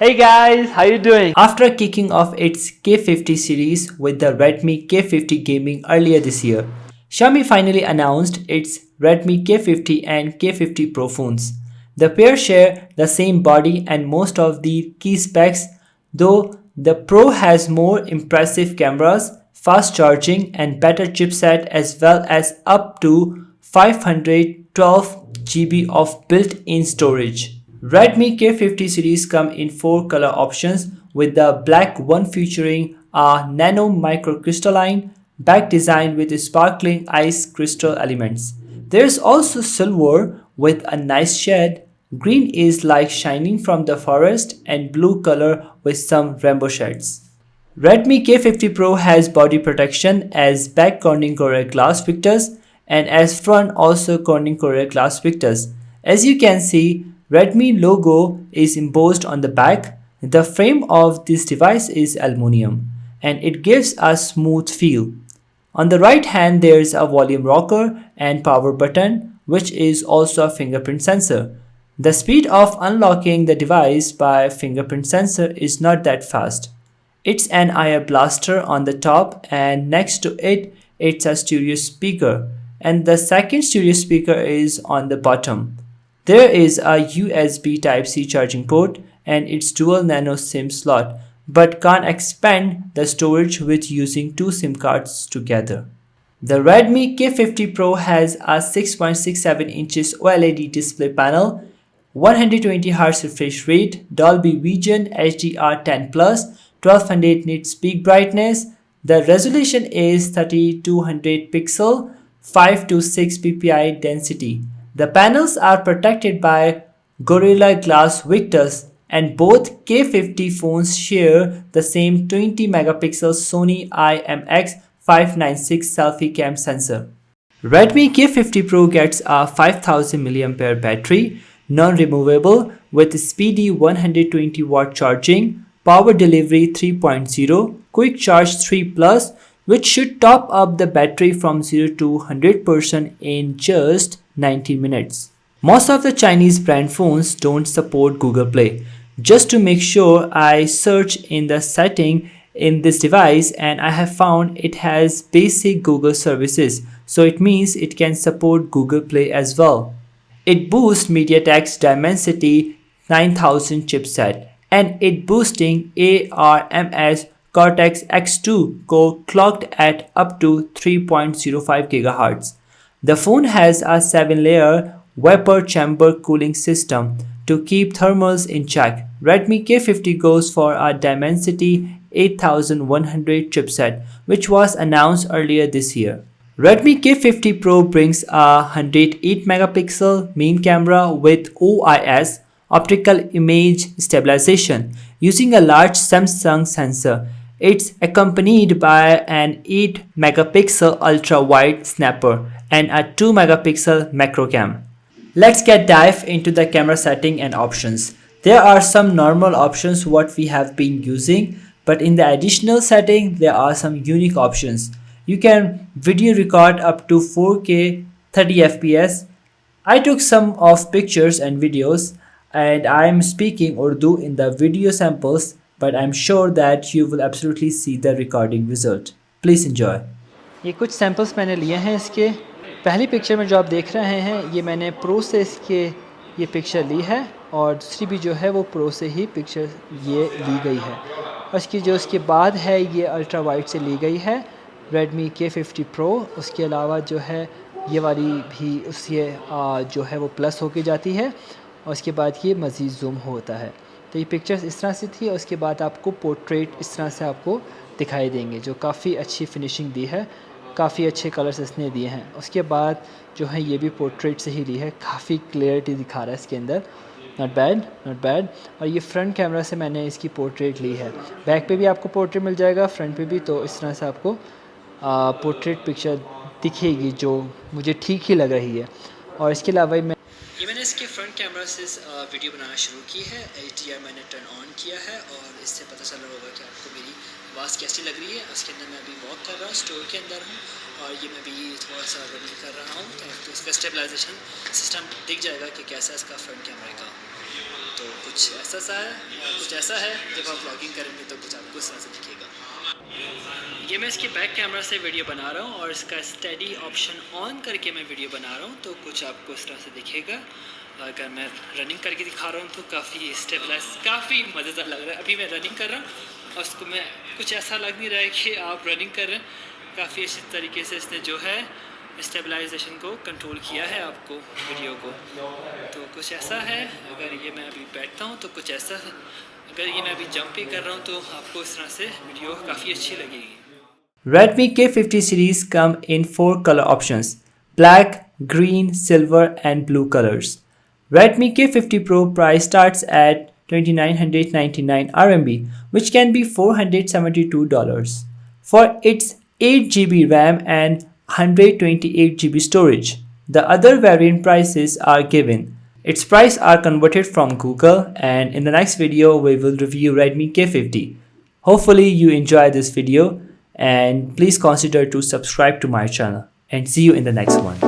Hey guys, how you doing? After kicking off its K50 series with the Redmi K50 gaming earlier this year, Xiaomi finally announced its Redmi K50 and K50 Pro phones. The pair share the same body and most of the key specs, though the Pro has more impressive cameras, fast charging and better chipset as well as up to 512 GB of built-in storage. Redmi K50 series come in 4 color options, with the black one featuring a nano microcrystalline back design with sparkling ice crystal elements. There's also silver with a nice shade, green is like shining from the forest, and blue color with some rainbow shades. Redmi K50 Pro has body protection as back Corning Gorilla Glass Victors and as front also Corning Gorilla Glass Victors. As you can see, Redmi logo is embossed on the back. The frame of this device is aluminum and it gives a smooth feel. On the right hand there is a volume rocker and power button, which is also a fingerprint sensor. The speed of unlocking the device by fingerprint sensor is not that fast. It's an IR blaster on the top, and next to it, it's a stereo speaker, and the second stereo speaker is on the bottom. There is a USB Type-C charging port and its dual nano SIM slot, but can't expand the storage with using two SIM cards together. The Redmi K50 Pro has a 6.67 inches OLED display panel, 120Hz refresh rate, Dolby Vision HDR10+, 1200 nits peak brightness. The resolution is 3200 pixel, 5 to 6 ppi density. The panels are protected by Gorilla Glass Victors, and both K50 phones share the same 20 megapixel Sony IMX596 selfie cam sensor. Redmi K50 Pro gets a 5000 mAh battery, non-removable, with speedy 120 watt charging, power delivery 3.0, quick charge 3 plus, which should top up the battery from 0 to 100% in just 90 minutes. Most of the Chinese brand phones don't support Google Play. Just to make sure, I searched in the setting in this device and I have found it has basic Google services, so it means it can support Google Play as well. It boosts MediaTek's Dimensity 9000 chipset and it boosting ARM's Cortex-X2 core clocked at up to 3.05 GHz. The phone has a 7-layer vapor chamber cooling system to keep thermals in check. Redmi K50 goes for a Dimensity 8100 chipset, which was announced earlier this year. Redmi K50 Pro brings a 108 megapixel main camera with OIS optical image stabilization using a large Samsung sensor. It's accompanied by an 8 megapixel ultra-wide snapper and a 2 megapixel macro cam. Let's dive into the camera setting and options. There are some normal options what we have been using, but in the additional setting there are some unique options. You can video record up to 4K 30 FPS. I took some of pictures and videos and I'm speaking Urdu in the video samples, but I'm sure that you will absolutely see the recording result. Please enjoy. ये कुछ samples मैंने लिए हैं इसके। पहली picture में जो आप देख रहे हैं ये मैंने प्रो से इसके ये पिक्चर ली है और दूसरी भी जो है वो प्रो से ही पिक्चर ये ली गई है। और इसकी जो उसके बाद है ये अल्ट्रा वाइड से ली गई है Redmi K50 Pro। उसके अलावा जो है ये वाली भी उससे जो है वो प्लस होके जाती है और उसके बाद ये मज़ीद जूम होता है। तो ये पिक्चर्स इस तरह से थी और उसके बाद आपको पोर्ट्रेट इस तरह से आपको दिखाई देंगे, जो काफ़ी अच्छी फिनिशिंग दी है, काफ़ी अच्छे कलर्स इसने दिए हैं। उसके बाद जो है ये भी पोर्ट्रेट से ही ली है, काफ़ी क्लियरिटी दिखा रहा है इसके अंदर। Not bad, not bad. और ये फ्रंट कैमरा से मैंने इसकी पोर्ट्रेट ली है। बैक पे भी आपको पोर्ट्रेट मिल जाएगा, फ्रंट पे भी, तो इस तरह से आपको पोर्ट्रेट पिक्चर दिखेगी जो मुझे ठीक ही लग रही है। और इसके अलावा ये मैंने इसके फ्रंट कैमरा से वीडियो बनाना शुरू की है। HDR मैंने टर्न ऑन किया है और इससे पता चल रहा होगा कि आपको मेरी आवाज़ कैसी लग रही है। उसके अंदर मैं अभी वॉक कर रहा हूँ, स्टोर के अंदर हूँ और ये मैं भी थोड़ा सा रनिंग कर रहा हूँ, तो इसका स्टेबलाइजेशन सिस्टम दिख जाएगा कि कैसा है इसका फ्रंट कैमरे का। तो कुछ ऐसा सा है, कुछ ऐसा है। जब आप व्लॉगिंग करेंगे तो कुछ आपको इस तरह से दिखेगा। ये मैं इसके बैक कैमरा से वीडियो बना रहा हूँ और इसका स्टडी ऑप्शन ऑन करके मैं वीडियो बना रहा हूँ, तो कुछ आपको इस तरह से दिखेगा। अगर मैं रनिंग करके दिखा रहा हूँ तो काफ़ी स्टेबलाइज, काफ़ी मज़ेदार लग रहा है। अभी मैं रनिंग कर रहा हूँ और उसको मैं कुछ ऐसा लग नहीं रहा है कि आप रनिंग कर रहे हैं। काफ़ी अच्छी तरीके से इसने जो है स्टेबलाइजेशन को कंट्रोल किया है आपको वीडियो को। तो कुछ ऐसा है। अगर ये मैं अभी बैठता हूँ तो कुछ ऐसा है। अगर ये मैं अभी जंप भी कर रहा हूँ तो आपको इस तरह से वीडियो काफ़ी अच्छी लगेगी। Redmi K50 series come in 4 color options: black, green, silver and blue colors. Redmi K50 Pro price starts at 2999 RMB, which can be $472 for its 8GB RAM and 128GB storage. The other variant prices are given. Its price are converted from Google, and in the next video we will review Redmi K50. Hopefully you enjoy this video, and please consider to subscribe to my channel, and see you in the next one.